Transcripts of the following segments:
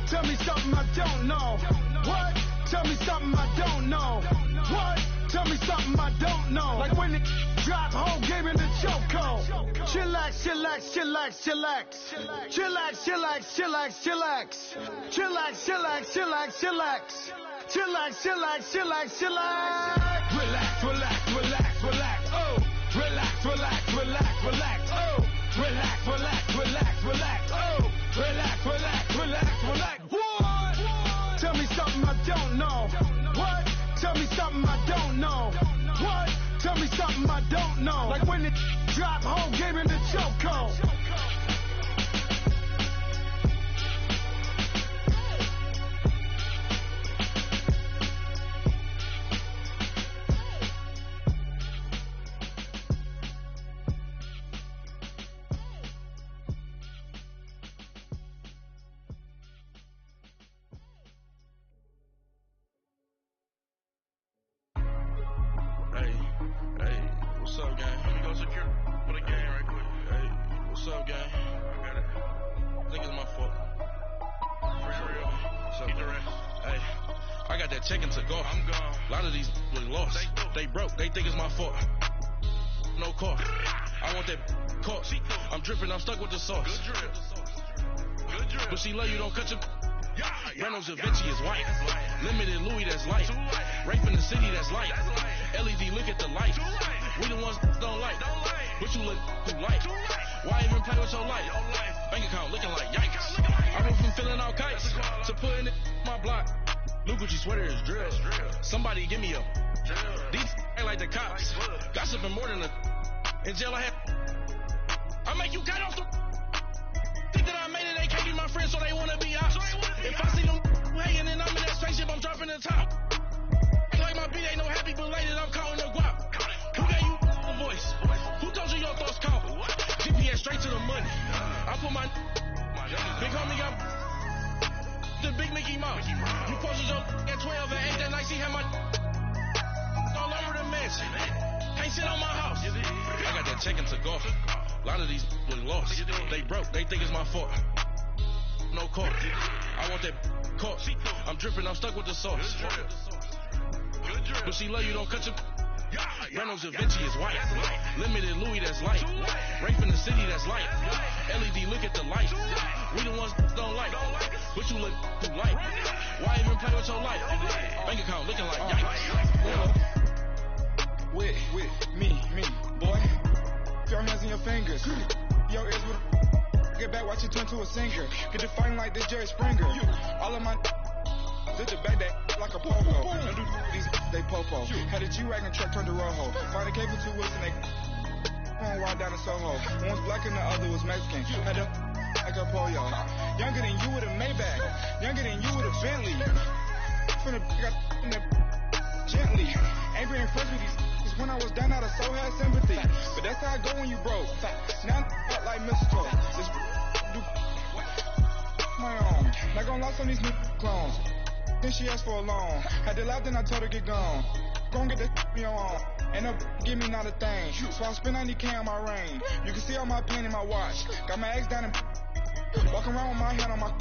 Tell me something I don't know. What? Tell me something I don't know. What? Tell me something I don't know. Like when it drop, whole game in the chokehold. Chillax, chillax, chillax, chillax. Chillax, chillax, chillax, chillax. Chillax, chillax, chillax, chillax. Chillax, chillax, chillax, chillax. Relax, relax, relax, relax. Oh. Relax, relax, relax, relax. Oh. Relax, relax, relax, relax. Oh. Relax, relax, relax, relax. What? Tell me something I don't know. What? Tell me something I don't know. What? Tell me something I don't know. Like when it drop, whole game in the chokehold. What's up, gang? Let me go secure for the game right quick. Hey, what's up, gang? I got it. I think it's my fault. For real. So, keep the rest. Hey, I got that chicken to go. I'm gone. A lot of these really lost. They broke. They think it's my fault. No car. I want that caught. I'm dripping. I'm stuck with the sauce. Good drip. Good drip. But she love you. Don't cut your. Reynolds Da Vinci is white. Limited Louis, that's light. Rape in the city, that's light. LED, look at the light. We the ones don't like. But you look too light. Why even play with your life? Bank account looking like yikes. I went from filling out kites to putting it my block. New Gucci sweater is drill. Somebody give me a. These ain't like the cops. Gossiping more than a. In jail I had. I make you cut off the. Think that I made it, they can't be my friends, so they wanna be out. If I see them hating and I'm in that spaceship, I'm dropping the top. Ain't like my beat ain't no happy belated, I'm calling the guap. Who gave you a voice? Who told you your thoughts count? GPS straight to the money. I put my big homie got the big Mickey Mouse. You posted your at 12 and 8 that night, she had my all over the mansion. Can't sit on my house. I got that chicken to go. A lot of these was lost. They broke. They think it's my fault. No car. I want that caught. I'm dripping. I'm stuck with the sauce. But she love you. Don't cut your. Reynolds Da Vinci is white. Limited Louis, that's light. Rape in the city, that's light. LED, look at the light. We the ones don't like. But you look too light. Why even play with your life? Bank account looking like yikes. With me, boy. Your hands in your fingers. Your ears with. Get back, watch you turn to a singer. Get to fighting like this Jerry Springer. All of my. Did the back that like a popo. Don't do these they popo. Had a G-Wagon truck turned to Rojo. Find a cable 2 wheels and they. On ride down to Soho. One was black and the other was Mexican. Had a. Like a pollo. Younger than you with a Maybach. Younger than you with a Bentley. From the. Got in the. Gently. Ain't been impressed with these. When I was down out of so had sympathy. But that's how I go when you broke. Now I'm like mistletoe. Just do my own. Not gonna lost on these new clones. Then she asked for a loan. Had to laugh, then I told her get gone. Gon' get that me on. Ain't no give me not a thing. So I spend 90K on my ring. You can see all my pain in my watch. Got my ex down and walking around with my hand on my.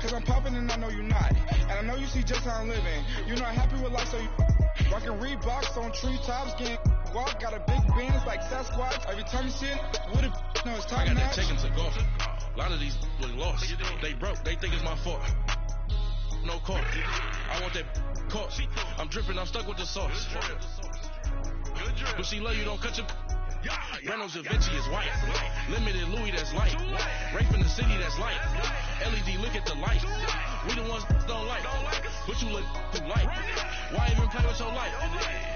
Cause I'm popping and I know you not. And I know you see just how I'm living. You're not happy with life, so you. Rockin' Reeboks on treetops, getting walk, got a big Benz like Sasquatch. Every time you see it, with it, no, it's time. I got that chicken to go. A lot of these was lost. They broke. They think it's my fault. No car. I want that caught. I'm dripping. I'm stuck with the sauce. But she love you. Don't cut your. Reynolds Da Vinci is white. Limited Louis, that's light. Rape in the city, that's light. LED, look at the light. We the ones don't like. But you look too light. Why even play with your life?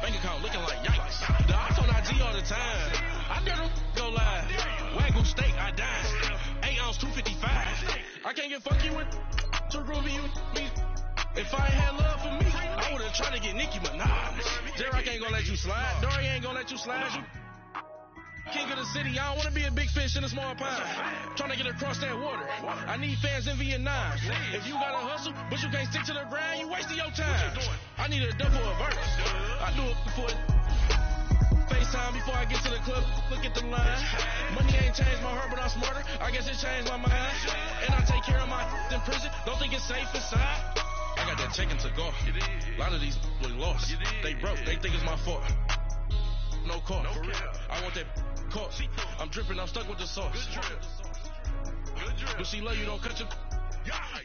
Bank account looking like yikes. The ops on IG all the time. I dare them go live. Wagyu steak, I dine. 8 ounce, 255. I can't get funky with too groovy you me. If I ain't had love for me, I would've tried to get Nicki Minaj. J-Rock ain't gonna let you slide. Dory ain't gonna let you slide. King of the city, I don't wanna be a big fish in a small pond. Trying to get across that water. I need fans in Vietnam. If you gotta hustle, but you can't stick to the grind, you wasting your time. I need a double a verse. I do it before FaceTime before I get to the club. Look at the line. Money ain't changed my heart, but I'm smarter. I guess it changed my mind. And I take care of my prison, don't think it's safe inside. I got that checking to go. A lot of these boys lost. They broke, they think it's my fault. No call. No, I want that caught. I'm dripping, I'm stuck with the sauce. But she love you, don't cut your.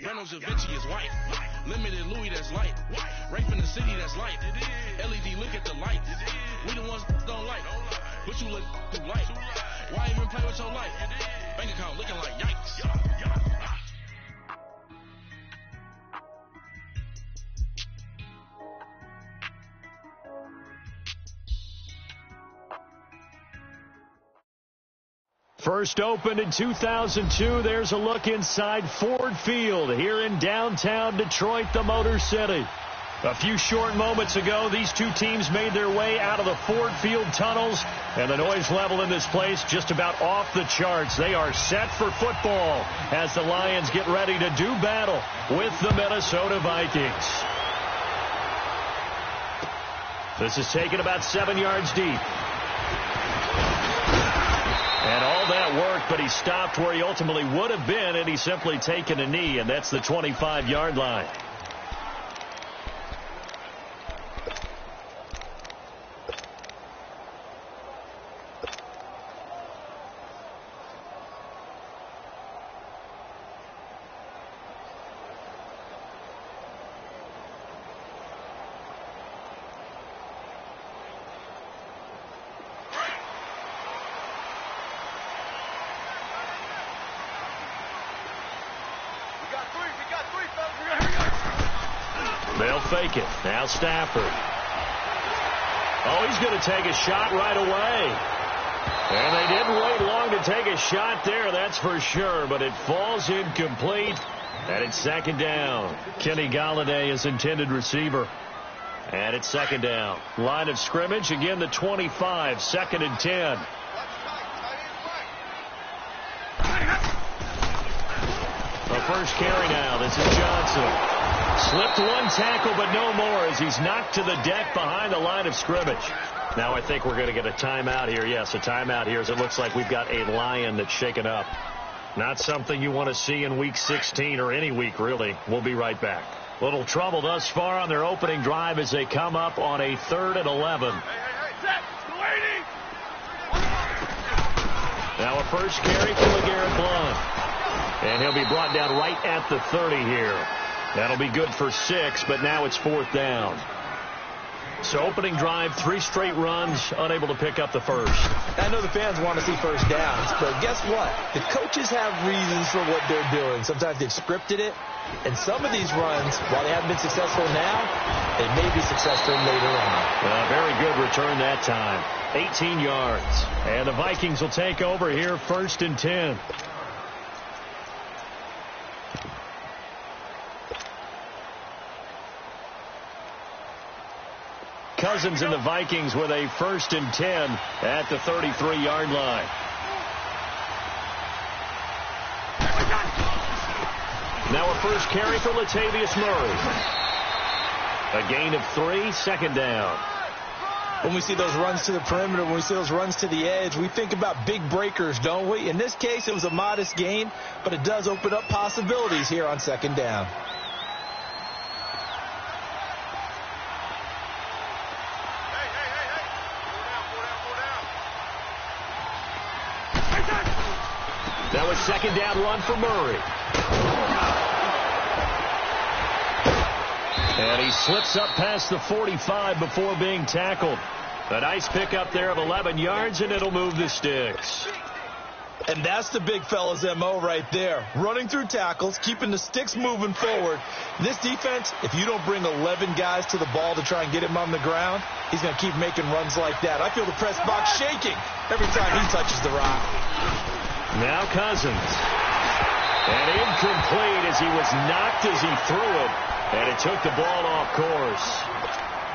Reynolds Da Vinci is white. Limited Louis, that's light. Rape in the city, that's light. LED, look at the light. We the ones don't like. But you look too light. Why even play with your life? Bank account looking like yikes. First opened in 2002, there's a look inside Ford Field here in downtown Detroit, the Motor City. A few short moments ago, these two teams made their way out of the Ford Field tunnels, and the noise level in this place just about off the charts. They are set for football as the Lions get ready to do battle with the Minnesota Vikings. This is taken about 7 yards deep. And all that work, but he stopped where he ultimately would have been, and he's simply taken a knee, and that's the 25-yard line. They'll fake it. Now Stafford. Oh, he's going to take a shot right away. And they didn't wait long to take a shot there, that's for sure. But it falls incomplete. And it's second down. Kenny Golladay is intended receiver. And it's second down. Line of scrimmage, again the 25, 2nd and 10. The first carry now. This is Johnson. Slipped one tackle, but no more as he's knocked to the deck behind the line of scrimmage. Now I think we're going to get a timeout here. Yes, a timeout here as it looks like we've got a Lion that's shaken up. Not something you want to see in Week 16 or any week, really. We'll be right back. Little trouble thus far on their opening drive as they come up on a 3rd and 11. Now a first carry for LeGarrette Blount. And he'll be brought down right at the 30 here. That'll be good for 6, but now it's 4th down. So opening drive, 3 straight runs, unable to pick up the first. I know the fans want to see first downs, but guess what? The coaches have reasons for what they're doing. Sometimes they've scripted it, and some of these runs, while they haven't been successful now, they may be successful later on. Very good return that time. 18 yards. And the Vikings will take over here, 1st and 10. Cousins and the Vikings with a 1st and 10 at the 33-yard line. Now a first carry for Latavius Murray. A gain of 3, 2nd down. When we see those runs to the perimeter, when we see those runs to the edge, we think about big breakers, don't we? In this case, it was a modest gain, but it does open up possibilities here on 2nd down. That was 2nd down run for Murray. And he slips up past the 45 before being tackled. A nice pickup there of 11 yards, and it'll move the sticks. And that's the big fella's MO right there. Running through tackles, keeping the sticks moving forward. This defense, if you don't bring 11 guys to the ball to try and get him on the ground, he's going to keep making runs like that. I feel the press box shaking every time he touches the rock. Now Cousins. And incomplete as he was knocked as he threw it. And it took the ball off course.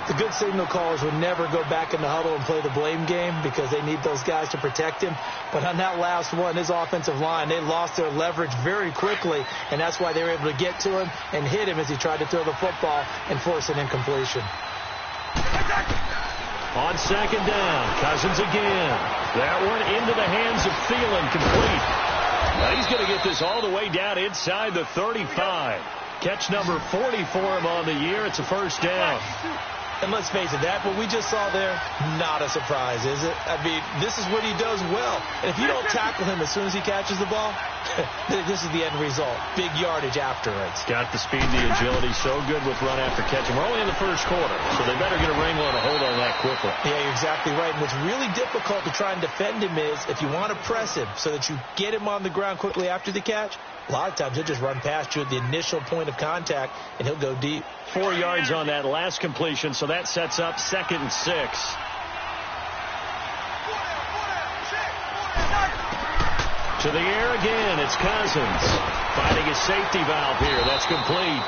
The good signal callers would never go back in the huddle and play the blame game because they need those guys to protect him. But on that last one, his offensive line, they lost their leverage very quickly, and that's why they were able to get to him and hit him as he tried to throw the football and force an incompletion. On 2nd down, Cousins again. That one into the hands of Thielen, complete. Now he's going to get this all the way down inside the 35. Catch number 40 for him on the year. It's a first down. And let's face it, that what we just saw there, not a surprise, is it? I mean, this is what he does well. And if you don't tackle him as soon as he catches the ball, this is the end result. Big yardage after it. He's got the speed, the agility, so good with run after catch. And we're only in the first quarter, so they better get a wrangle and a hold on that quickly. Yeah, you're exactly right. And what's really difficult to try and defend him is if you want to press him so that you get him on the ground quickly after the catch, a lot of times he'll just run past you at the initial point of contact, and he'll go deep. 4 yards on that last completion, so that sets up 2nd and 6. To the air again, it's Cousins. Finding his safety valve here. That's complete.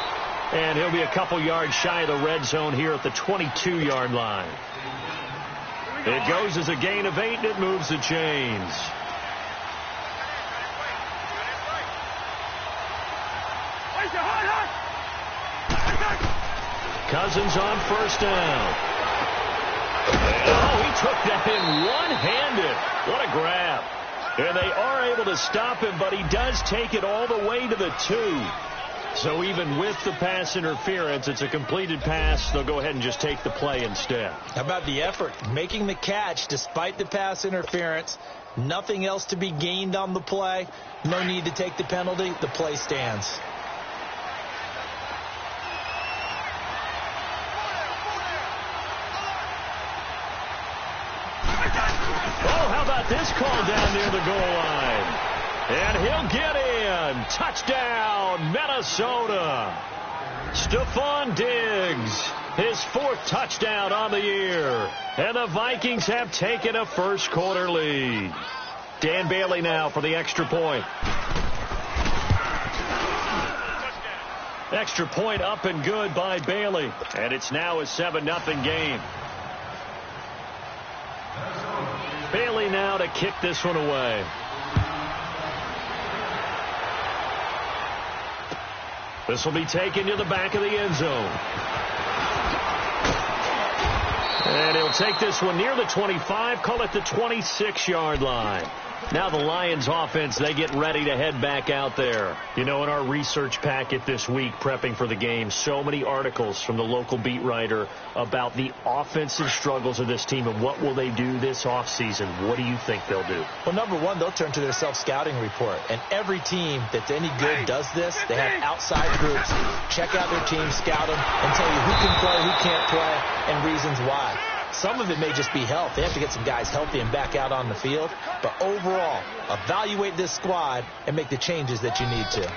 And he'll be a couple yards shy of the red zone here at the 22-yard line. It goes as a gain of 8, and it moves the chains. Cousins on first down. Oh, he took that in one-handed. What a grab. And they are able to stop him, but he does take it all the way to the 2. So even with the pass interference, it's a completed pass. They'll go ahead and just take the play instead. How about the effort? Making the catch despite the pass interference. Nothing else to be gained on the play. No need to take the penalty. The play stands. This call down near the goal line. And he'll get in. Touchdown, Minnesota. Stephon Diggs, his 4th touchdown on the year. And the Vikings have taken a first quarter lead. Dan Bailey now for the extra point. Extra point up and good by Bailey. And it's now a 7-0 game. Bailey now to kick this one away. This will be taken to the back of the end zone. And he'll take this one near the 25, call it the 26-yard line. Now the Lions offense, they get ready to head back out there. You know, in our research packet this week, prepping for the game, so many articles from the local beat writer about the offensive struggles of this team and what will they do this offseason. What do you think they'll do? Well, number one, they'll turn to their self-scouting report. And every team that's any good does this. They have outside groups, check out their team, scout them, and tell you who can play, who can't play, and reasons why. Some of it may just be health. They have to get some guys healthy and back out on the field. But overall, evaluate this squad and make the changes that you need to.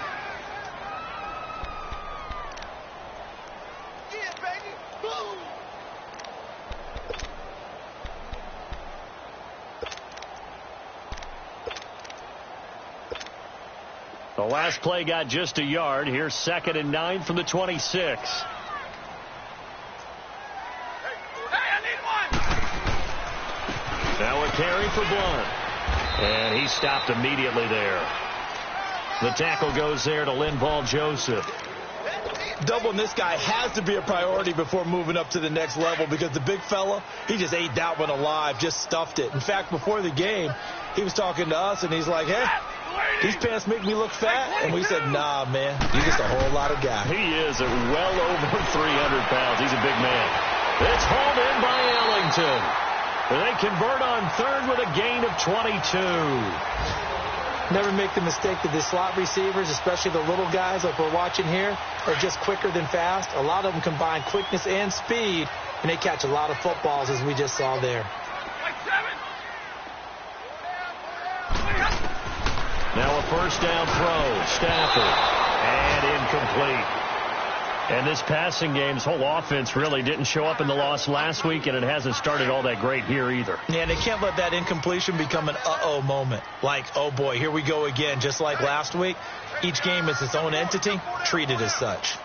The last play got just a yard. Here's 2nd and 9 from the 26. Now a carry for Blunt. And he stopped immediately there. The tackle goes there to Linval Joseph. Doubling this guy has to be a priority before moving up to the next level because the big fella, he just ate that one alive, just stuffed it. In fact, before the game, he was talking to us, and he's like, hey, these pants make me look fat. And we said, nah, man, you're just a whole lot of guy. He is at well over 300 pounds. He's a big man. It's hauled in by Ellington. They convert on 3rd with a gain of 22. Never make the mistake that the slot receivers, especially the little guys like we're watching here, are just quicker than fast. A lot of them combine quickness and speed, and they catch a lot of footballs, as we just saw there. Now a first down throw. Stafford. And incomplete. And this passing game's whole offense really didn't show up in the loss last week, and it hasn't started all that great here either. Yeah, and they can't let that incompletion become an uh-oh moment. Like, oh, boy, here we go again, just like last week. Each game is its own entity. Treat it as such.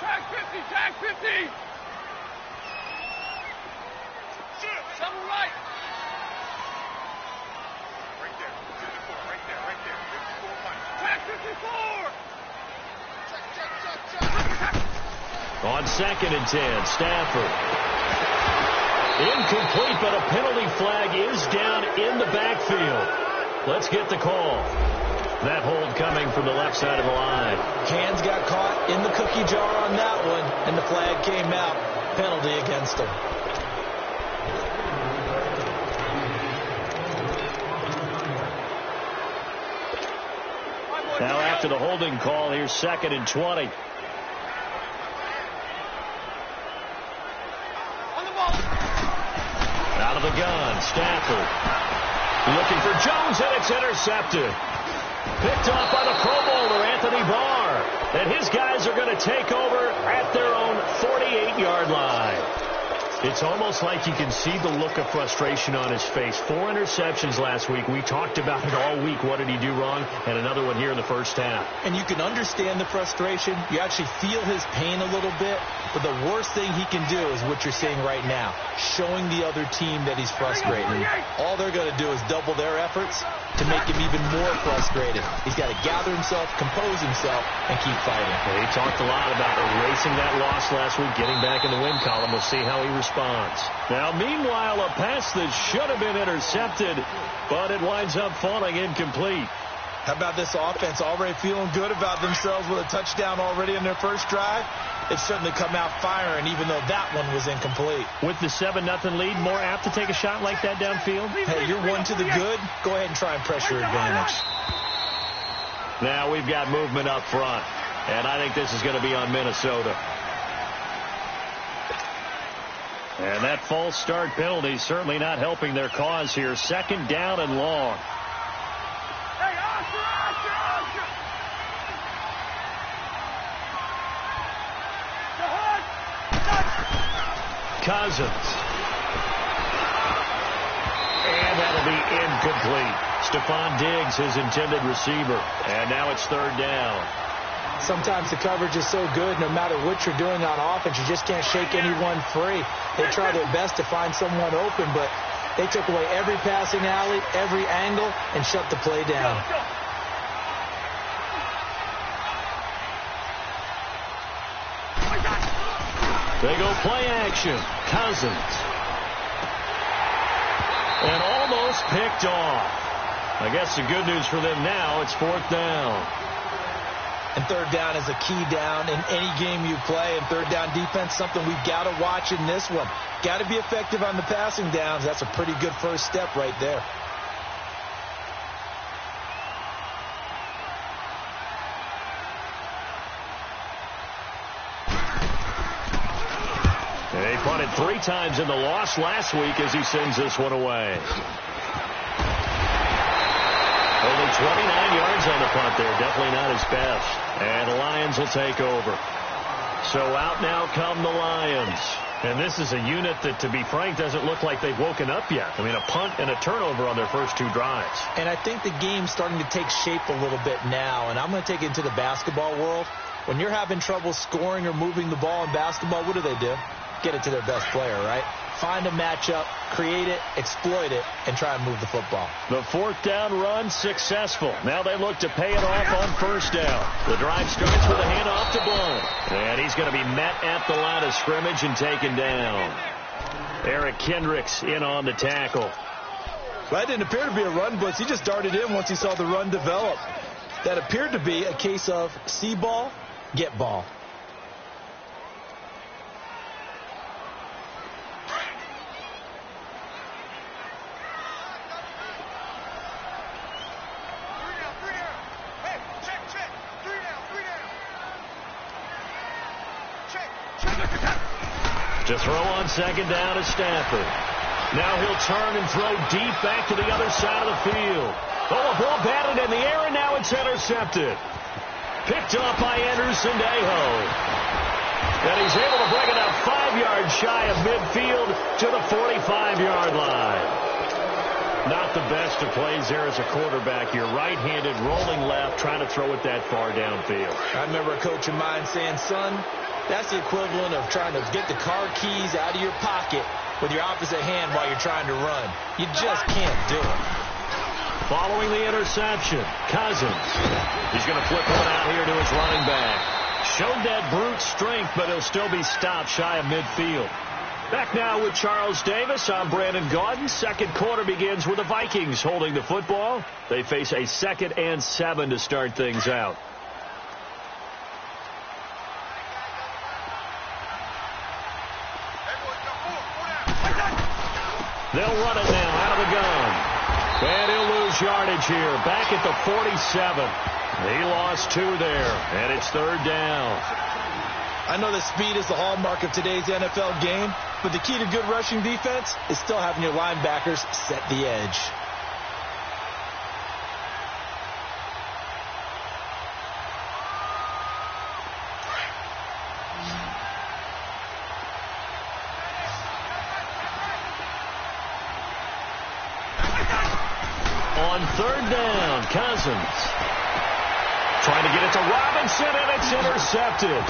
Tag 50, tag 50. Double right. Right there. 54, right there. Tag 54. On 2nd and 10, Stafford. Incomplete, but a penalty flag is down in the backfield. Let's get the call. That hold coming from the left side of the line. Hands got caught in the cookie jar on that one, and the flag came out. Penalty against him. Now after the holding call, here's 2nd and 20. Out of the gun, Stafford. Looking for Jones, and it's intercepted. Picked off by the Pro Bowler, Anthony Barr. And his guys are going to take over at their own 48-yard line. It's almost like you can see the look of frustration on his face. 4 interceptions last week. We talked about it all week. What did he do wrong? And another one here in the first half. And you can understand the frustration. You actually feel his pain a little bit. But the worst thing he can do is what you're seeing right now, showing the other team that he's frustrated. All they're going to do is double their efforts to make him even more frustrated. He's got to gather himself, compose himself, and keep fighting. Well, he talked a lot about erasing that loss last week, getting back in the win column. We'll see how he responds. Now, meanwhile, a pass that should have been intercepted, but it winds up falling incomplete. How about this offense already feeling good about themselves with a touchdown already in their first drive? It's certainly come out firing, even though that one was incomplete. With the 7-0 lead, more apt to take a shot like that downfield? Hey, you're one to the good. Go ahead and try and press your advantage. Now we've got movement up front, and I think this is going to be on Minnesota. And that false start penalty certainly not helping their cause here. 2nd down and long. Cousins. And that'll be incomplete. Stephon Diggs, his intended receiver. And now it's 3rd down. Sometimes the coverage is so good, no matter what you're doing on offense, you just can't shake anyone free. They try their best to find someone open, but they took away every passing alley, every angle, and shut the play down. They go play action. Cousins. And almost picked off. I guess the good news for them now, it's 4th down. And 3rd down is a key down in any game you play. And 3rd down defense, something we've got to watch in this one. Got to be effective on the passing downs. That's a pretty good first step right there. They punted 3 times in the loss last week as he sends this one away. Only 29 yards on the punt there. Definitely not his best. And the Lions will take over. So out now come the Lions. And this is a unit that, to be frank, doesn't look like they've woken up yet. I mean, a punt and a turnover on their first 2 drives. And I think the game's starting to take shape a little bit now. And I'm going to take it into the basketball world. When you're having trouble scoring or moving the ball in basketball, what do? Get it to their best player, right? Find a matchup, create it, exploit it, and try and move the football. The 4th down run successful. Now they look to pay it off on 1st down. The drive starts with a handoff to Blount. And he's going to be met at the line of scrimmage and taken down. Eric Kendricks in on the tackle. Well, that didn't appear to be a run blitz. He just darted in once he saw the run develop. That appeared to be a case of see ball, get ball. To throw on 2nd down is Stafford. Now he'll turn and throw deep back to the other side of the field. Oh, a ball batted in the air, and now it's intercepted. Picked off by Anderson Dejo. And he's able to bring it up 5 yards shy of midfield to the 45-yard line. Not the best of plays there as a quarterback. You're right-handed, rolling left, trying to throw it that far downfield. I remember a coach of mine saying, son, that's the equivalent of trying to get the car keys out of your pocket with your opposite hand while you're trying to run. You just can't do it. Following the interception, Cousins. He's going to flip one out here to his running back. Showed that brute strength, but he'll still be stopped shy of midfield. Back now with Charles Davis. I'm Brandon Gaudin. Second quarter begins with the Vikings holding the football. They face a 2nd and 7 to start things out. They'll run it now out of the gun. And he'll lose yardage here. Back at the 47. He lost 2 there. And it's 3rd down. I know that speed is the hallmark of today's NFL game, but the key to good rushing defense is still having your linebackers set the edge. On 3rd down, Cousins. Trying to get it to Robinson, and it's intercepted.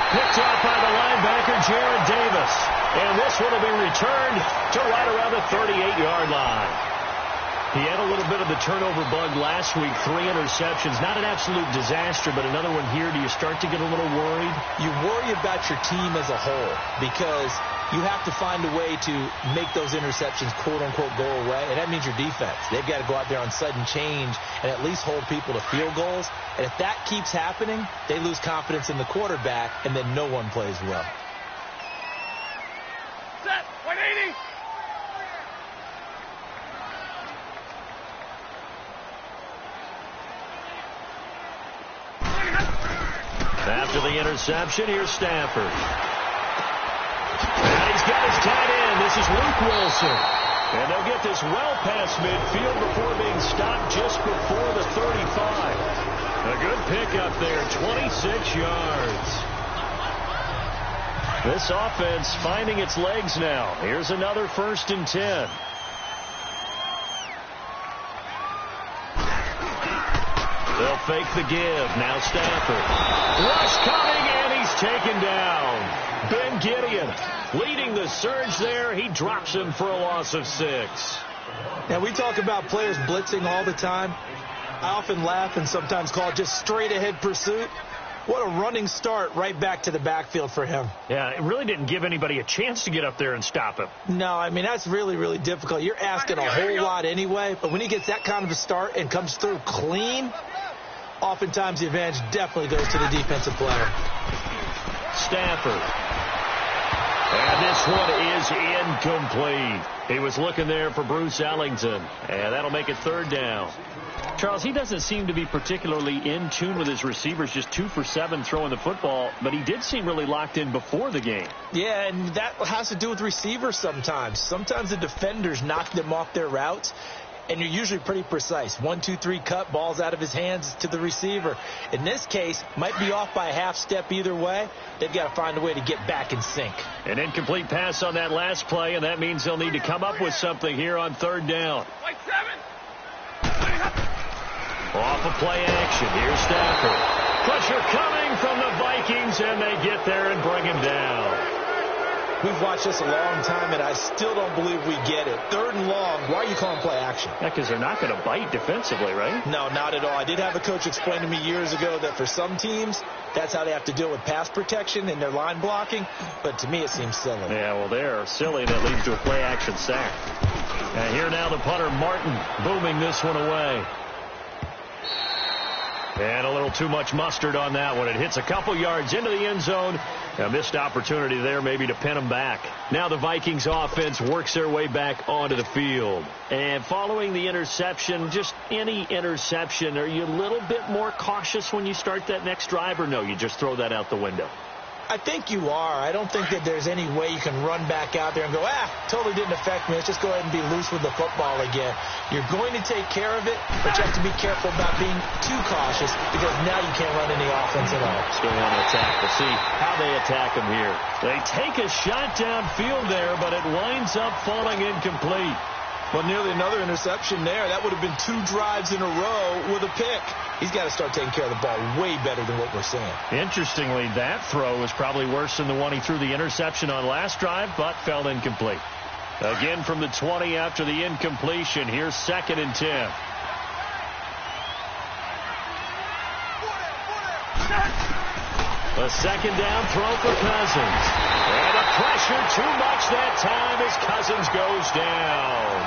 Picked off by the linebacker, Jared Davis. And this one will be returned to right around the 38-yard line. He had a little bit of the turnover bug last week, 3 interceptions. Not an absolute disaster, but another one here. Do you start to get a little worried? You worry about your team as a whole because you have to find a way to make those interceptions, quote-unquote, go away, and that means your defense. They've got to go out there on sudden change and at least hold people to field goals. And if that keeps happening, they lose confidence in the quarterback, and then no one plays well. Set, 180. After the interception, here's Stafford. And he's got his tight end. This is Luke Wilson. And they'll get this well past midfield before being stopped just before the 35. A good pickup there, 26 yards. This offense finding its legs now. Here's another 1st and 10. They'll fake the give. Now Stafford. Rush coming, and he's taken down. Ben Gideon leading the surge there. He drops him for a loss of 6. Now, we talk about players blitzing all the time. I often laugh and sometimes call it just straight-ahead pursuit. What a running start right back to the backfield for him. Yeah, it really didn't give anybody a chance to get up there and stop him. No, I mean, that's really, really difficult. You're asking a whole lot anyway, but when he gets that kind of a start and comes through clean, oftentimes the advantage definitely goes to the defensive player. Stafford. And this one is incomplete. He was looking there for Bruce Ellington, and that'll make it 3rd down. Charles, he doesn't seem to be particularly in tune with his receivers, just 2 for 7 throwing the football, but he did seem really locked in before the game. Yeah, and that has to do with receivers sometimes. Sometimes the defenders knock them off their routes, and you're usually pretty precise. 1, 2, 3 cut, balls out of his hands to the receiver. In this case, might be off by a half step either way. They've got to find a way to get back in sync. An incomplete pass on that last play, and that means they'll need to come up with something here on 3rd down. Off of play action, here's Stafford. Pressure coming from the Vikings, and they get there and bring him down. We've watched this a long time, and I still don't believe we get it. 3rd and long, why are you calling play action? Yeah, because they're not going to bite defensively, right? No, not at all. I did have a coach explain to me years ago that for some teams, that's how they have to deal with pass protection and their line blocking, but to me it seems silly. Yeah, well, they're silly, and that leads to a play action sack. And here now the punter, Martin, booming this one away. And a little too much mustard on that one. It hits a couple yards into the end zone. A missed opportunity there maybe to pin them back. Now the Vikings offense works their way back onto the field. And following the interception, just any interception, are you a little bit more cautious when you start that next drive, or no, you just throw that out the window? I think you are. I don't think that there's any way you can run back out there and go, totally didn't affect me. Let's just go ahead and be loose with the football again. You're going to take care of it, but you have to be careful about being too cautious because now you can't run any offense at all. Still want to attack. We'll see how they attack him here. They take a shot downfield there, but it winds up falling incomplete. Well, nearly another interception there. That would have been 2 drives in a row with a pick. He's got to start taking care of the ball way better than what we're seeing. Interestingly, that throw was probably worse than the one he threw the interception on last drive, but fell incomplete. Again from the 20 after the incompletion. Here's 2nd and 10. A second down throw for Cousins. And the pressure too much that time as Cousins goes down.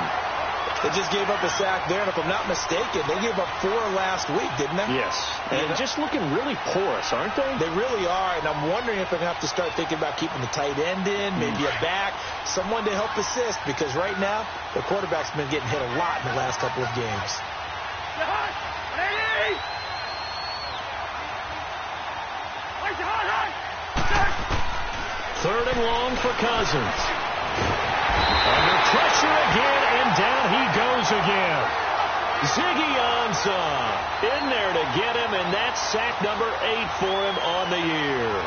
They just gave up a sack there, and if I'm not mistaken, they gave up 4 last week, didn't they? Yes. And just looking really porous, aren't they? They really are, and I'm wondering if they're going to have to start thinking about keeping the tight end in, maybe a back, someone to help assist, because right now, the quarterback's been getting hit a lot in the last couple of games. Third and long for Cousins. Under pressure again, and down he goes again. Ziggy Ansah in there to get him, and that's sack number 8 for him on the year.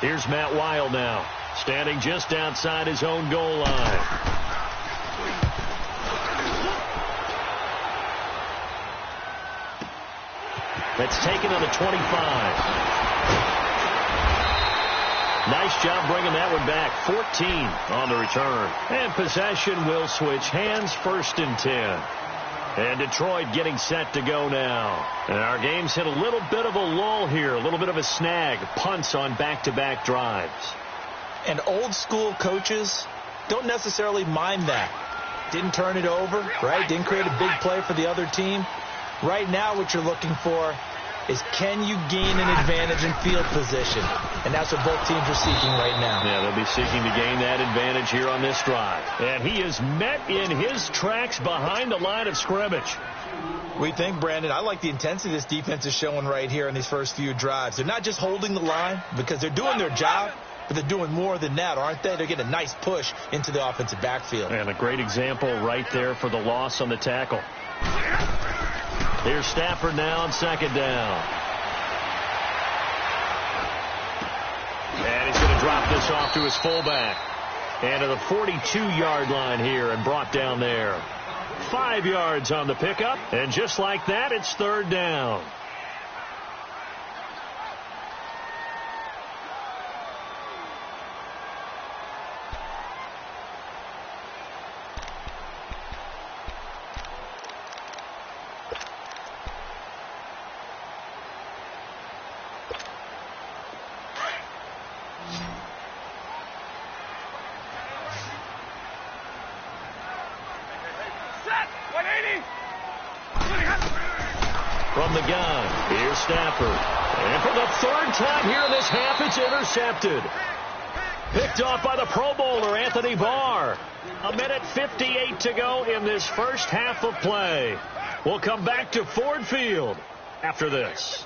Here's Matt Wild now, standing just outside his own goal line. That's taken on the 25. Nice job bringing that one back. 14 on the return. And possession will switch hands, 1st and 10. And Detroit getting set to go now. And our game's hit a little bit of a lull here, a little bit of a snag. Punts on back-to-back drives. And old-school coaches don't necessarily mind that. Didn't turn it over, right? Didn't create a big play for the other team. Right now what you're looking for is, can you gain an advantage in field position? And that's what both teams are seeking right now. Yeah, they'll be seeking to gain that advantage here on this drive. And he is met in his tracks behind the line of scrimmage. We think, Brandon, I like the intensity this defense is showing right here in these first few drives. They're not just holding the line because they're doing their job, but they're doing more than that, aren't they? They're getting a nice push into the offensive backfield. And a great example right there for the loss on the tackle. Here's Stafford now on 2nd down. And he's going to drop this off to his fullback. And to the 42-yard line here and brought down there. 5 yards on the pickup. And just like that, it's 3rd down. From the gun, here's Stafford. And for the 3rd time here in this half, it's intercepted. Picked off by the Pro Bowler, Anthony Barr. 1:58 to go in this first half of play. We'll come back to Ford Field after this.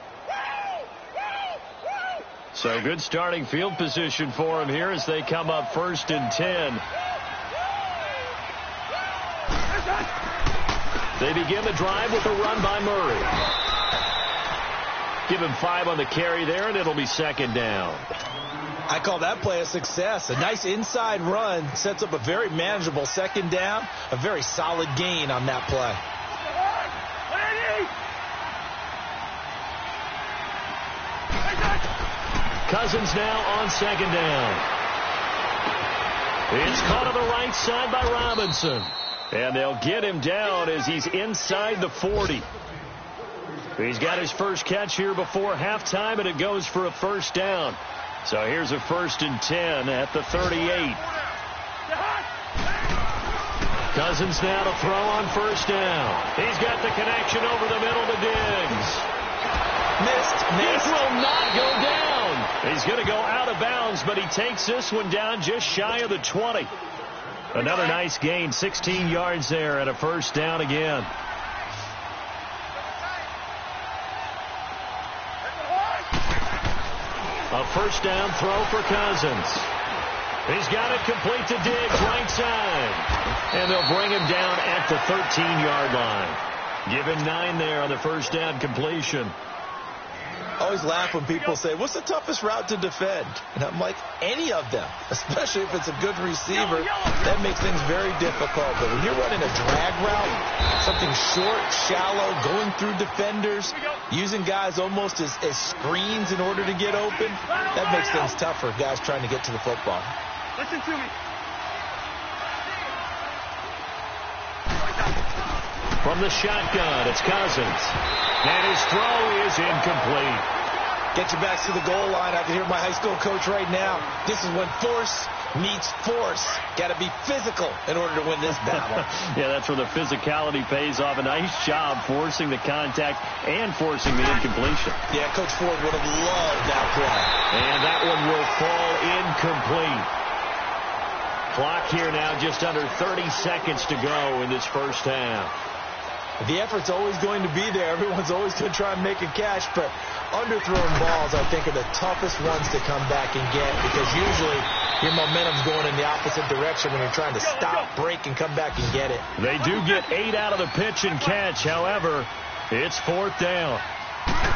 So good starting field position for him here as they come up 1st and 10. They begin the drive with a run by Murray. Give him 5 on the carry there, and it'll be 2nd down. I call that play a success. A nice inside run sets up a very manageable 2nd down. A very solid gain on that play. Cousins now on 2nd down. It's caught on the right side by Robinson. And they'll get him down as he's inside the 40. He's got his first catch here before halftime, and it goes for a 1st down. So here's a 1st and 10 at the 38. Cousins now to throw on 1st down. He's got the connection over the middle to Diggs. Missed. This will not go down. He's going to go out of bounds, but he takes this one down just shy of the 20. Another nice gain, 16 yards there, and a 1st down again. A first down throw for Cousins. He's got it complete to Diggs, right side. And they'll bring him down at the 13-yard line. Given 9 there on the first down completion. I always laugh when people say, what's the toughest route to defend? And I'm like, any of them, especially if it's a good receiver. That makes things very difficult. But when you're running a drag route, something short, shallow, going through defenders, using guys almost as screens in order to get open, that makes things tough for guys trying to get to the football. Listen to me. From the shotgun, it's Cousins. And his throw is incomplete. Get your backs to the goal line. I can hear my high school coach right now. This is when force meets force. Got to be physical in order to win this battle. Yeah, that's where the physicality pays off. A nice job forcing the contact and forcing the incompletion. Yeah, Coach Ford would have loved that play. And that one will fall incomplete. Clock here now just under 30 seconds to go in this first half. The effort's always going to be there. Everyone's always going to try and make a catch, but underthrown balls, I think, are the toughest ones to come back and get because usually your momentum's going in the opposite direction when you're trying to stop, break, and come back and get it. They do get 8 out of the pitch and catch. However, it's 4th down.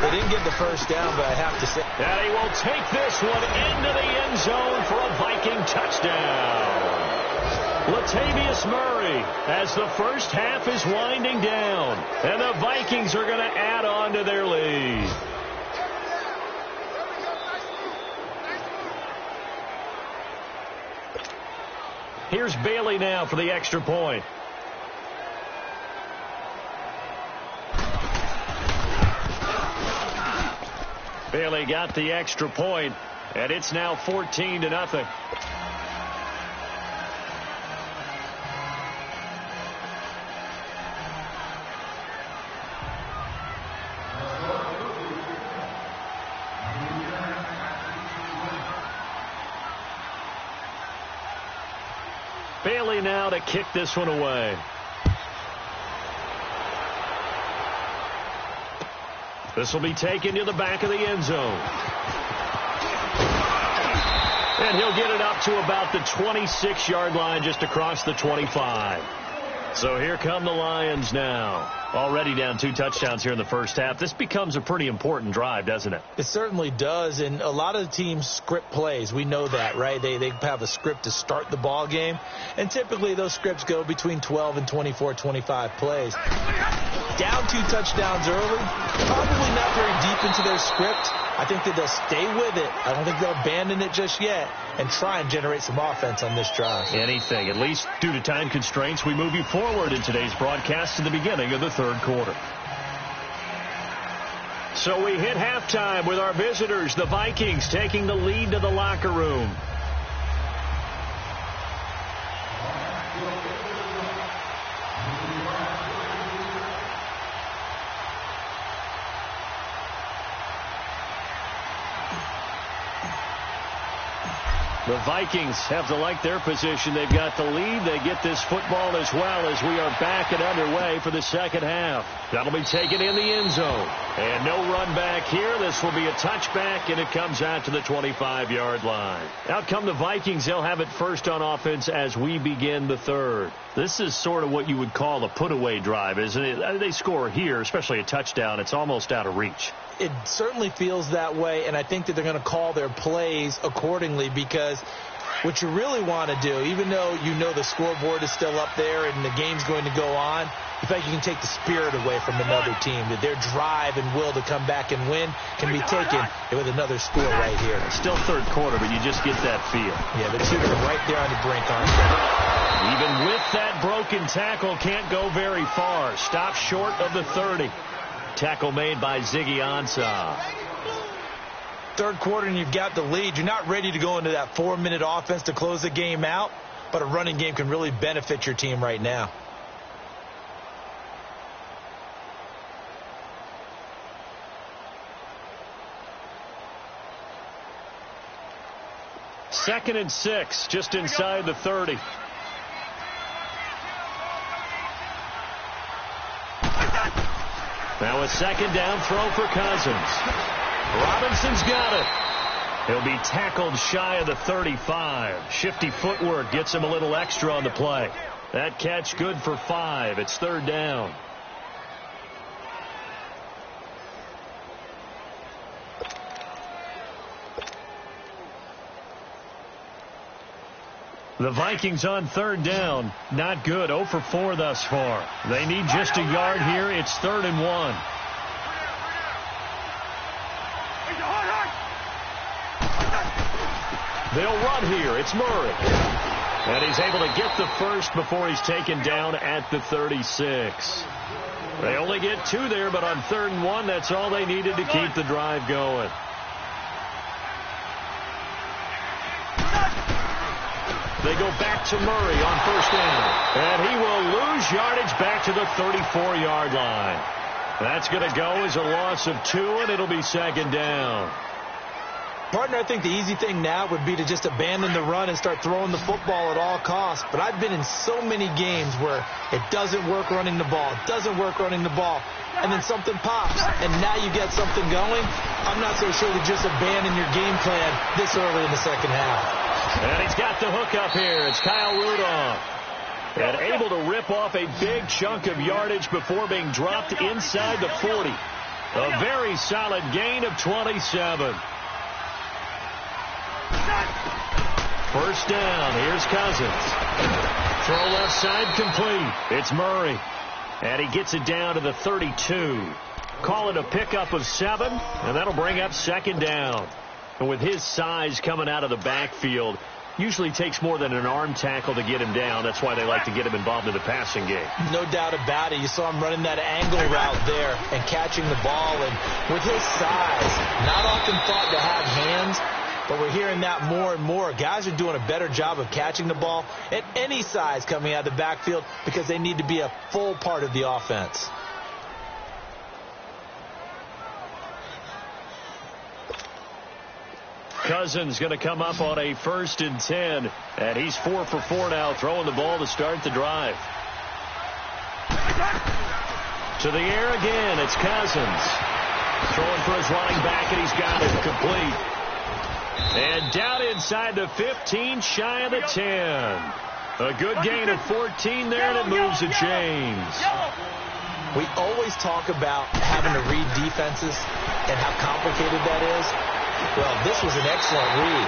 They didn't get the first down, but I have to say. And he will take this one into the end zone for a Viking touchdown. Latavius Murray as the first half is winding down. And the Vikings are going to add on to their lead. Here's Bailey now for the extra point. Bailey got the extra point, and it's now 14-0. Bailey now to kick this one away. This will be taken to the back of the end zone. And he'll get it up to about the 26-yard line, just across the 25. So here come the Lions now. Already down 2 touchdowns here in the first half. This becomes a pretty important drive, doesn't it? It certainly does, and a lot of the teams script plays. We know that, right? They have a script to start the ball game, and typically those scripts go between 12 and 24, 25 plays. Down 2 touchdowns early, probably not very deep into their script. I think that they'll stay with it. I don't think they'll abandon it just yet and try and generate some offense on this drive. Anything. At least due to time constraints, we move you forward in today's broadcast to the beginning of the third quarter. So we hit halftime with our visitors, the Vikings, taking the lead to the locker room. The Vikings have to like their position. They've got the lead. They get this football as well as we are back and underway for the second half. That'll be taken in the end zone. And no run back here. This will be a touchback, and it comes out to the 25-yard line. Out come the Vikings. They'll have it first on offense as we begin the third. This is sort of what you would call a put-away drive, isn't it? They score here, especially a touchdown. It's almost out of reach. It certainly feels that way, and I think that they're going to call their plays accordingly because what you really want to do, even though you know the scoreboard is still up there and the game's going to go on, you think you can take the spirit away from another team, that their drive and will to come back and win can be taken with another score right here. Still third quarter, but you just get that feel. Yeah, the two are right there on the brink, aren't they? Even with that broken tackle, can't go very far. Stop short of the 30. Tackle made by Ziggy Ansah. Third quarter and you've got the lead. You're not ready to go into that 4-minute offense to close the game out, but a running game can really benefit your team right now. Second and 6, just inside the 30. Now a second down throw for Cousins. Robinson's got it. He'll be tackled shy of the 35. Shifty footwork gets him a little extra on the play. That catch good for 5. It's 3rd down. The Vikings on 3rd down. Not good. 0 for 4 thus far. They need just a yard here. It's 3rd and 1. They'll run here. It's Murray. And he's able to get the first before he's taken down at the 36. They only get 2 there, but on 3rd and 1, that's all they needed to keep the drive going. They go back to Murray on 1st down. And he will lose yardage back to the 34-yard line. That's going to go as a loss of 2, and it'll be 2nd down. Partner, I think the easy thing now would be to just abandon the run and start throwing the football at all costs. But I've been in so many games where it doesn't work running the ball. It doesn't work running the ball. And then something pops, and now you get something going. I'm not so sure to just abandon your game plan this early in the second half. And he's got the hook up here. It's Kyle Rudolph. And able to rip off a big chunk of yardage before being dropped inside the 40. A very solid gain of 27. 1st down. Here's Cousins. Throw left side complete. It's Murray. And he gets it down to the 32. Call it a pickup of 7, and that'll bring up 2nd down. And with his size coming out of the backfield, usually takes more than an arm tackle to get him down. That's why they like to get him involved in the passing game. No doubt about it. You saw him running that angle route there and catching the ball. And with his size, not often thought to have hands, but we're hearing that more and more. Guys are doing a better job of catching the ball at any size coming out of the backfield because they need to be a full part of the offense. Cousins going to come up on a 1st and 10. And he's 4 for 4 now, throwing the ball to start the drive. To the air again, it's Cousins. Throwing for his running back, and he's got it complete. And down inside the 15, shy of the 10. A good gain of 14 there, and it moves the chains. We always talk about having to read defenses and how complicated that is. Well, this was an excellent read.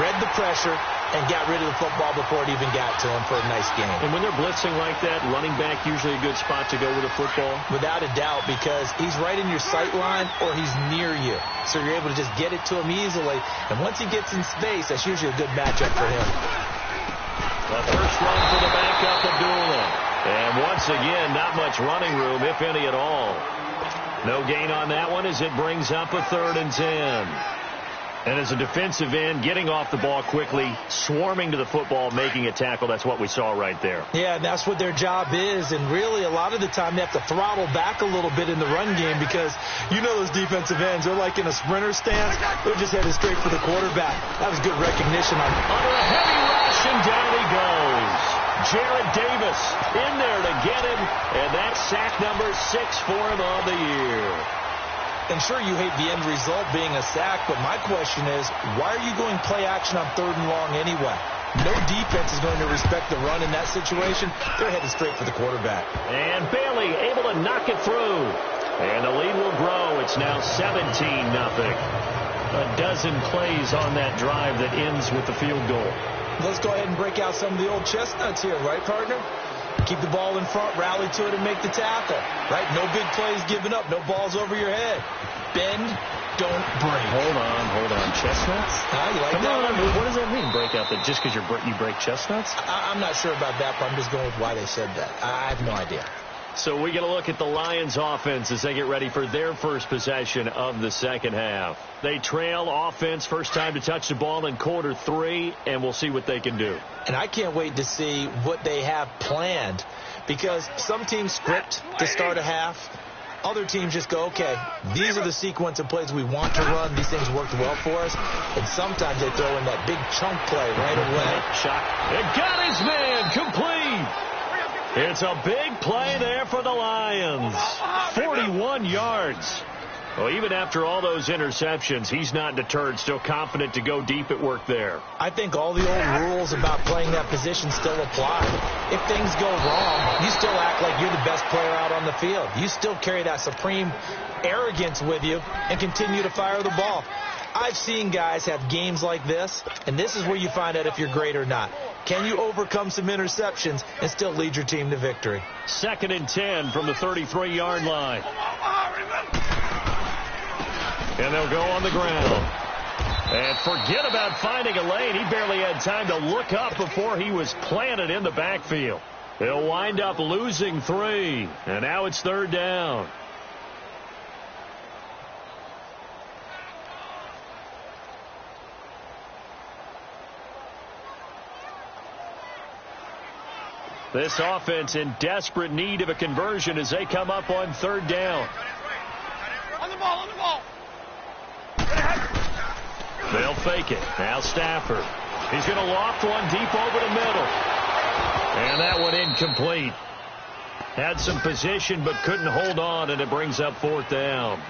Read the pressure and got rid of the football before it even got to him for a nice game. And when they're blitzing like that, running back usually a good spot to go with the football? Without a doubt, because he's right in your sight line or he's near you. So you're able to just get it to him easily. And once he gets in space, that's usually a good matchup for him. The first run for the backup, Abdullah. And once again, not much running room, if any at all. No gain on that one as it brings up a 3rd and 10. And as a defensive end, getting off the ball quickly, swarming to the football, making a tackle, that's what we saw right there. Yeah, and that's what their job is. And really, a lot of the time, they have to throttle back a little bit in the run game because you know those defensive ends, they're like in a sprinter stance. They're just headed straight for the quarterback. That was good recognition. Under a heavy rush, and down he goes. Jared Davis in there to get him, and that's sack number 6 for him on the year. And sure, you hate the end result being a sack, but my question is, why are you going play action on 3rd and long anyway? No defense is going to respect the run in that situation. They're headed straight for the quarterback. And Bailey able to knock it through. And the lead will grow. It's now 17-0. A dozen plays on that drive that ends with the field goal. Let's go ahead and break out some of the old chestnuts here, right, partner? Keep the ball in front, rally to it, and make the tackle. Right? No big plays given up. No balls over your head. Bend, don't break. Hold on. Chestnuts? You like that one? What does that mean, break out? That just because you break chestnuts? I'm not sure about that, but I'm just going with why they said that. I have no idea. So we get a look at the Lions offense as they get ready for their first possession of the second half. They trail offense, first time to touch the ball in quarter 3, and we'll see what they can do. And I can't wait to see what they have planned because some teams script to start a half. Other teams just go, okay, these are the sequence of plays we want to run. These things worked well for us. And sometimes they throw in that big chunk play right away. Shot. It got his man complete. It's a big play there for the Lions. 41 yards. Well, even after all those interceptions, he's not deterred, still confident to go deep at work there. I think all the old rules about playing that position still apply. If things go wrong, you still act like you're the best player out on the field. You still carry that supreme arrogance with you and continue to fire the ball. I've seen guys have games like this, and this is where you find out if you're great or not. Can you overcome some interceptions and still lead your team to victory? 2nd and 10 from the 33-yard line. And they'll go on the ground. And forget about finding a lane. He barely had time to look up before he was planted in the backfield. They'll wind up losing 3. And now it's 3rd down. This offense in desperate need of a conversion as they come up on 3rd down. On the ball, on the ball. They'll fake it. Now Stafford. He's going to loft one deep over the middle. And that one incomplete. Had some position but couldn't hold on, and it brings up 4th down.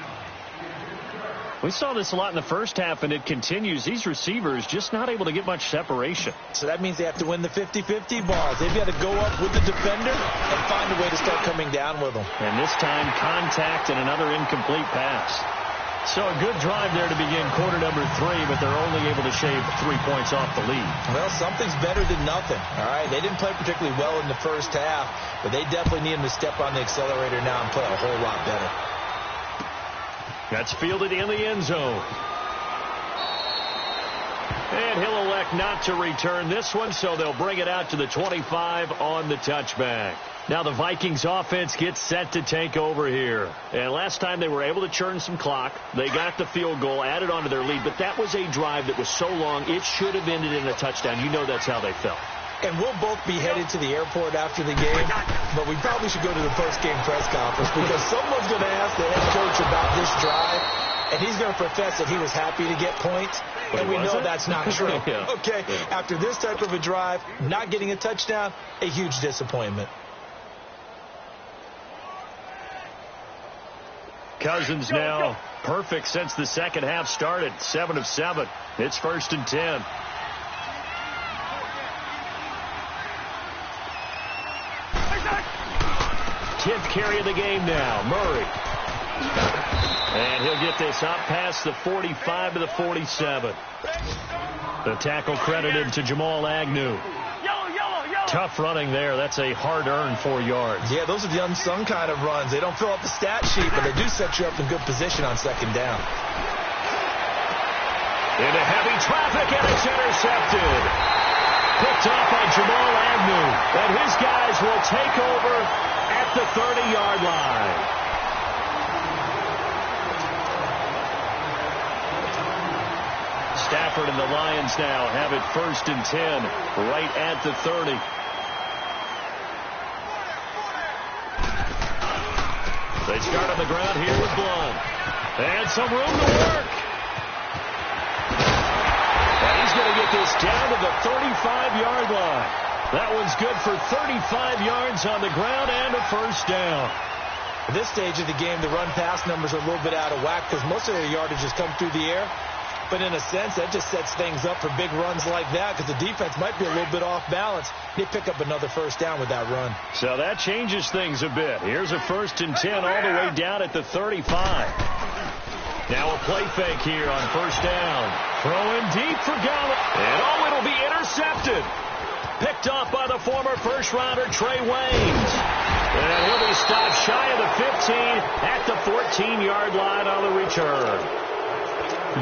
We saw this a lot in the first half, and it continues. These receivers just not able to get much separation. So that means they have to win the 50-50 balls. They've got to go up with the defender and find a way to start coming down with them. And this time, contact and another incomplete pass. So a good drive there to begin quarter number 3, but they're only able to shave 3 points off the lead. Well, something's better than nothing, all right? They didn't play particularly well in the first half, but they definitely need them to step on the accelerator now and play a whole lot better. That's fielded in the end zone. And he'll elect not to return this one, so they'll bring it out to the 25 on the touchback. Now the Vikings offense gets set to take over here. And last time they were able to churn some clock. They got the field goal, added on to their lead, but that was a drive that was so long it should have ended in a touchdown. You know that's how they felt. And we'll both be headed to the airport after the game, but we probably should go to the post-game press conference because someone's going to ask the head coach about this drive, and he's going to profess that he was happy to get points, and we know that's not true. Yeah. Okay, after this type of a drive, not getting a touchdown, a huge disappointment. Cousins now perfect since the second half started. 7 of 7. It's 1st and 10. Tenth carry of the game now. Murray. And he'll get this up past the 45 to the 47. The tackle credited to Jamal Agnew. Tough running there. That's a hard-earned 4 yards. Yeah, those are the unsung kind of runs. They don't fill out the stat sheet, but they do set you up in good position on 2nd down. Into heavy traffic, and it's intercepted. Picked off by Jamal Agnew. And his guys will take over at the 30-yard line. Stafford and the Lions now have it 1st and 10, right at the 30. They start on the ground here with Blunt. And some room to work. And he's going to get this down to the 35-yard line. That one's good for 35 yards on the ground and a 1st down. At this stage of the game, the run-pass numbers are a little bit out of whack because most of their yardage has come through the air. But in a sense, that just sets things up for big runs like that because the defense might be a little bit off balance. They pick up another 1st down with that run. So that changes things a bit. Here's a 1st and 10 all the way down at the 35. Now a play fake here on 1st down. Throwing deep for Gallup. And it'll be intercepted. Picked off by the former first-rounder Trey Waynes. And he'll be stopped shy of the 15 at the 14-yard line on the return.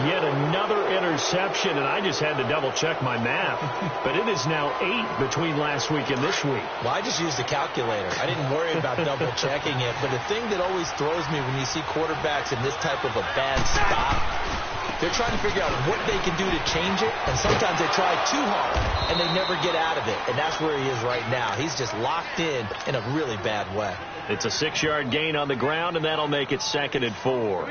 Yet another interception, and I just had to double-check my math. But it is now 8 between last week and this week. Well, I just used a calculator. I didn't worry about double-checking it. But the thing that always throws me when you see quarterbacks in this type of a bad spot, they're trying to figure out what they can do to change it, and sometimes they try too hard, and they never get out of it. And that's where he is right now. He's just locked in a really bad way. It's a 6-yard gain on the ground, and that'll make it 2nd and 4.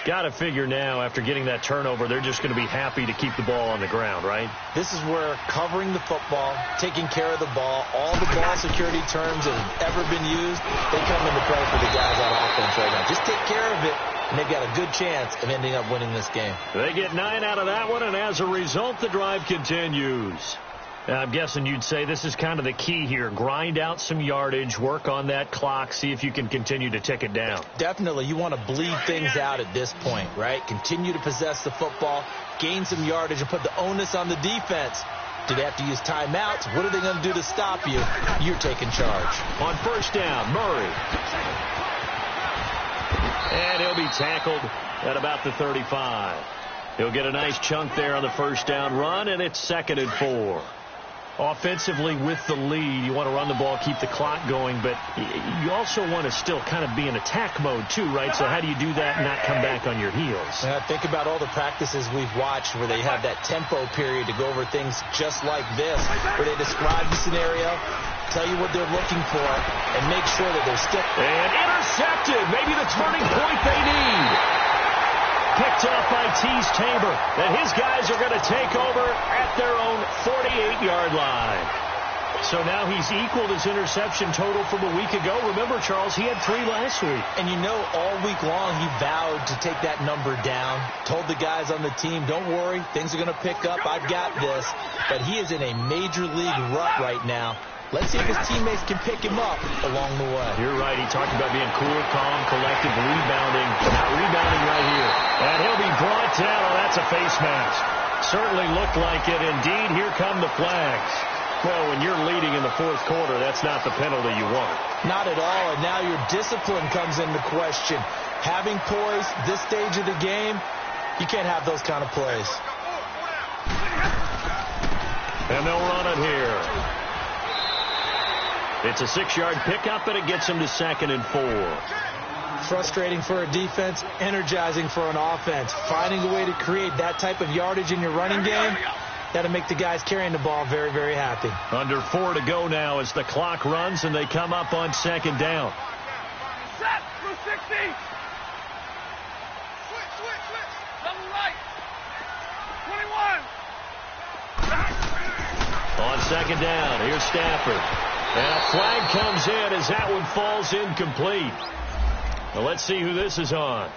Got to figure now, after getting that turnover, they're just going to be happy to keep the ball on the ground, right? This is where covering the football, taking care of the ball, all the ball security terms that have ever been used, they come into play for the guys on offense right now. Just take care of it. and they've got a good chance of ending up winning this game. They get 9 out of that one, and as a result, the drive continues. I'm guessing you'd say this is kind of the key here. Grind out some yardage, work on that clock, see if you can continue to tick it down. Definitely. You want to bleed things out at this point, right? Continue to possess the football, gain some yardage, and put the onus on the defense. Do they have to use timeouts? What are they going to do to stop you? You're taking charge. On first down, Murray. And he'll be tackled at about the 35. He'll get a nice chunk there on the first down run, and it's 2nd and 4. Offensively with the lead, you want to run the ball, keep the clock going, but you also want to still kind of be in attack mode too, right? So how do you do that and not come back on your heels? Think about all the practices we've watched where they have that tempo period to go over things just like this, where they describe the scenario, tell you what they're looking for, and make sure that they're still... And intercepted! Maybe the turning point they need. Picked off by Tease Tabor. And his guys are going to take over at their own 48-yard line. So now he's equaled his interception total from a week ago. Remember, Charles, he had 3 last week. And you know, all week long he vowed to take that number down. Told the guys on the team, don't worry, things are going to pick up. I've got this. But he is in a major league rut right now. Let's see if his teammates can pick him up along the way. You're right. He talked about being cool, calm, collective, rebounding. Not rebounding right here. And he'll be brought down. Oh, that's a face mask. Certainly looked like it. Indeed, here come the flags. Well, when you're leading in the 4th quarter, that's not the penalty you want. Not at all. And now your discipline comes into question. Having poise this stage of the game, you can't have those kind of plays. And they'll run it here. It's a 6-yard pickup, and it gets him to 2nd and 4. Frustrating for a defense, energizing for an offense. Finding a way to create that type of yardage in your running game, that'll make the guys carrying the ball very, very happy. Under 4 to go now as the clock runs, and they come up on 2nd down. Set, 260. Switch. Double right. 21. On 2nd down, here's Stafford. And a flag comes in as that one falls incomplete. Well, let's see who this is on.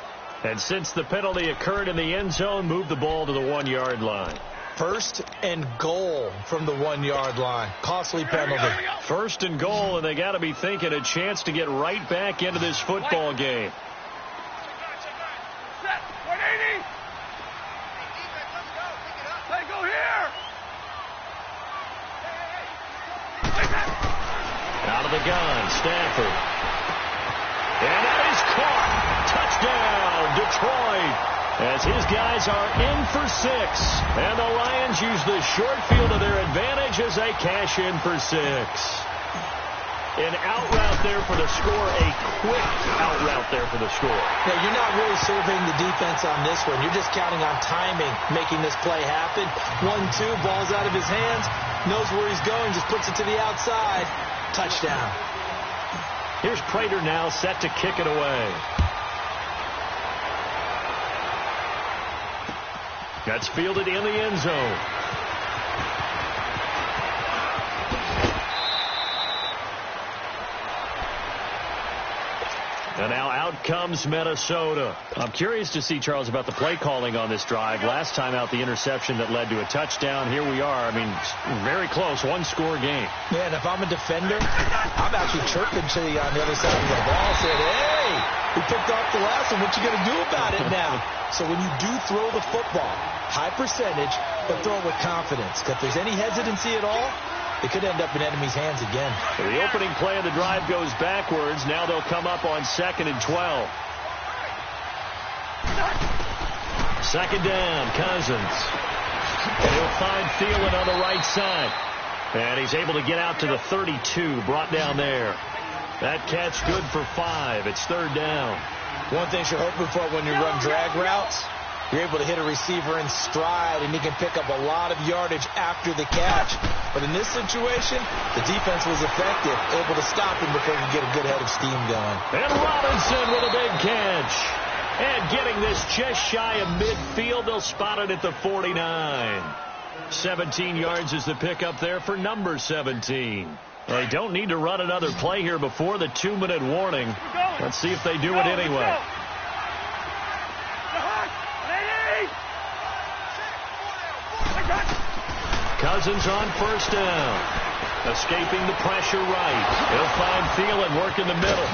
And since the penalty occurred in the end zone, move the ball to the 1-yard line. 1st and goal from the 1-yard line. Costly penalty. 1st and goal, and they got to be thinking a chance to get right back into this football game. Set, 180. Hey, go here. Out of the gun, Stafford. And that is caught. Touchdown, Detroit. As his guys are in for 6. And the Lions use the short field to their advantage as they cash in for 6. An out route there for the score. A quick out route there for the score. Yeah, you're not really surveying the defense on this one. You're just counting on timing, making this play happen. 1-2, ball's out of his hands. Knows where he's going, just puts it to the outside. Touchdown. Here's Prater now set to kick it away. That's fielded in the end zone. And now out comes Minnesota. I'm curious to see, Charles, about the play calling on this drive. Last time out, the interception that led to a touchdown. Here we are. I mean, very close, 1-score game. Yeah, and if I'm a defender, I'm actually chirping to you on the other side of the ball, saying, hey, we picked off the last one. What you going to do about it now? So when you do throw the football, high percentage, but throw it with confidence. If there's any hesitancy at all, it could end up in enemy's hands again. The opening play of the drive goes backwards. Now they'll come up on 2nd and 12. 2nd down, Cousins. And he'll find Thielen on the right side. And he's able to get out to the 32, brought down there. That catch good for 5. It's 3rd down. One thing you're hoping for when you run drag routes, you're able to hit a receiver in stride, and he can pick up a lot of yardage after the catch. But in this situation, the defense was effective, able to stop him before he could get a good head of steam going. And Robinson with a big catch. And getting this just shy of midfield, they'll spot it at the 49. 17 yards is the pickup there for number 17. They don't need to run another play here before the 2-minute warning. Let's see if they do it anyway. Cousins on first down. Escaping the pressure right. He'll find Thielen working the middle.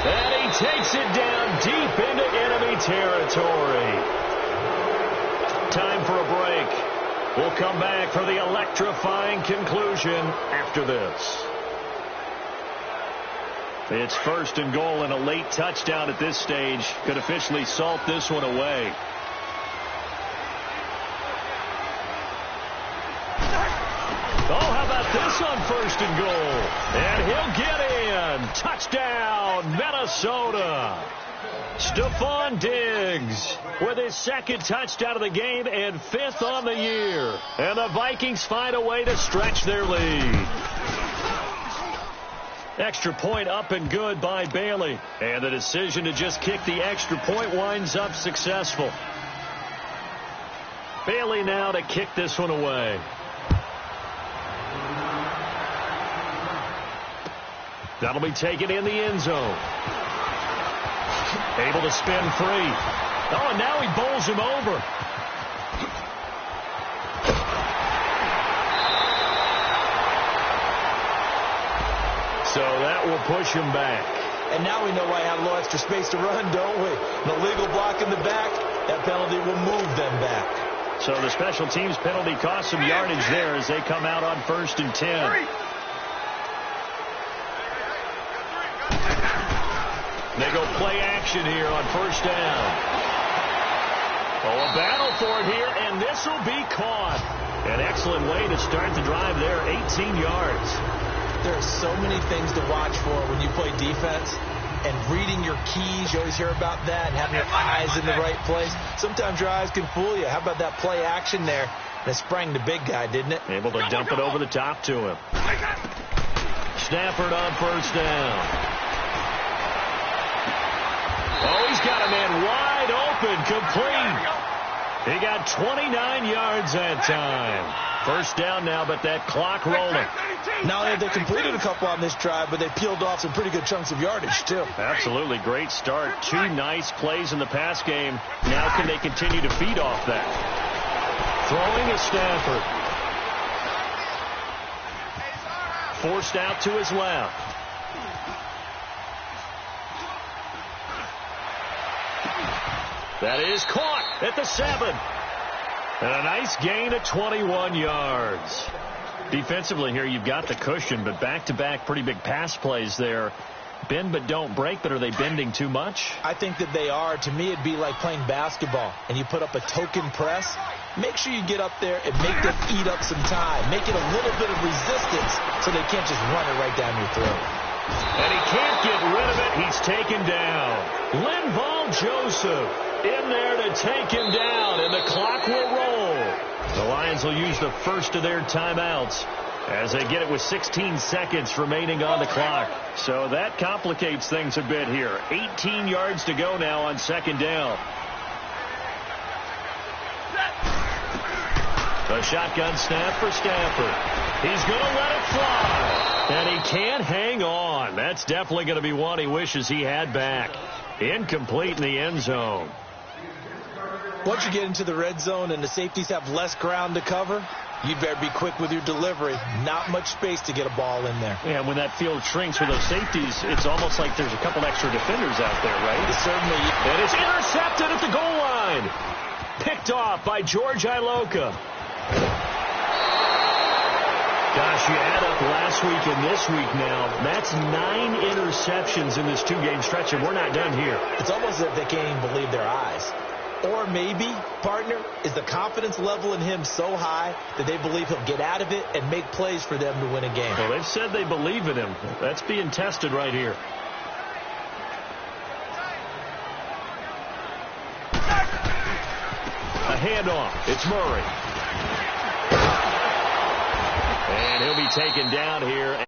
And he takes it down deep into enemy territory. Time for a break. We'll come back for the electrifying conclusion after this. It's 1st and goal, and a late touchdown at this stage could officially salt this one away. Oh, how about this on 1st and goal? And he'll get in. Touchdown, Minnesota. Stephon Diggs with his 2nd touchdown of the game and 5th on the year. And the Vikings find a way to stretch their lead. Extra point up and good by Bailey. And the decision to just kick the extra point winds up successful. Bailey now to kick this one away. That'll be taken in the end zone. Able to spin free. Oh, and now he bowls him over. So that will push him back. And now we know why I had a little extra space to run, don't we? An illegal block in the back. That penalty will move them back. So the special teams penalty cost some yardage there as they come out on 1st and 10. They go play action here on 1st down. Oh, a battle for it here, and this will be caught. An excellent way to start the drive there, 18 yards. There are so many things to watch for when you play defense. And reading your keys, you always hear about that, and having your eyes in the right place. Sometimes your eyes can fool you. How about that play action there? That sprang the big guy, didn't it? Able to dump it over the top to him. Stafford on 1st down. Oh, he's got a man wide open, complete. He got 29 yards that time. 1st down now, but that clock rolling. Not only have they completed a couple on this drive, but they peeled off some pretty good chunks of yardage, too. Absolutely. Great start. 2 nice plays in the pass game. Now can they continue to feed off that? Throwing is Stafford. Forced out to his left. That is caught at the 7. And a nice gain at 21 yards. Defensively here, you've got the cushion, but back-to-back pretty big pass plays there. Bend but don't break, but are they bending too much? I think that they are. To me, it'd be like playing basketball, and you put up a token press. Make sure you get up there and make them eat up some time. Make it a little bit of resistance so they can't just run it right down your throat. And he can't get rid of it. He's taken down. Linval Joseph in there to take him down, and the clock will roll. The Lions will use the first of their timeouts as they get it with 16 seconds remaining on the clock. So that complicates things a bit here. 18 yards to go now on 2nd down. The shotgun snap for Stafford. He's going to let it fly. And he can't hang on. That's definitely going to be one he wishes he had back. Incomplete in the end zone. Once you get into the red zone and the safeties have less ground to cover, you better be quick with your delivery. Not much space to get a ball in there. Yeah, when that field shrinks for those safeties, it's almost like there's a couple extra defenders out there, right? Certainly. And it's intercepted at the goal line. Picked off by George Iloka. Gosh, you add up last week and this week now, that's 9 interceptions in this 2-game stretch, and we're not done here. It's almost as if they can't even believe their eyes. Or maybe, partner, is the confidence level in him so high that they believe he'll get out of it and make plays for them to win a game. Well, they've said they believe in him. That's being tested right here. A handoff. It's Murray. And he'll be taken down here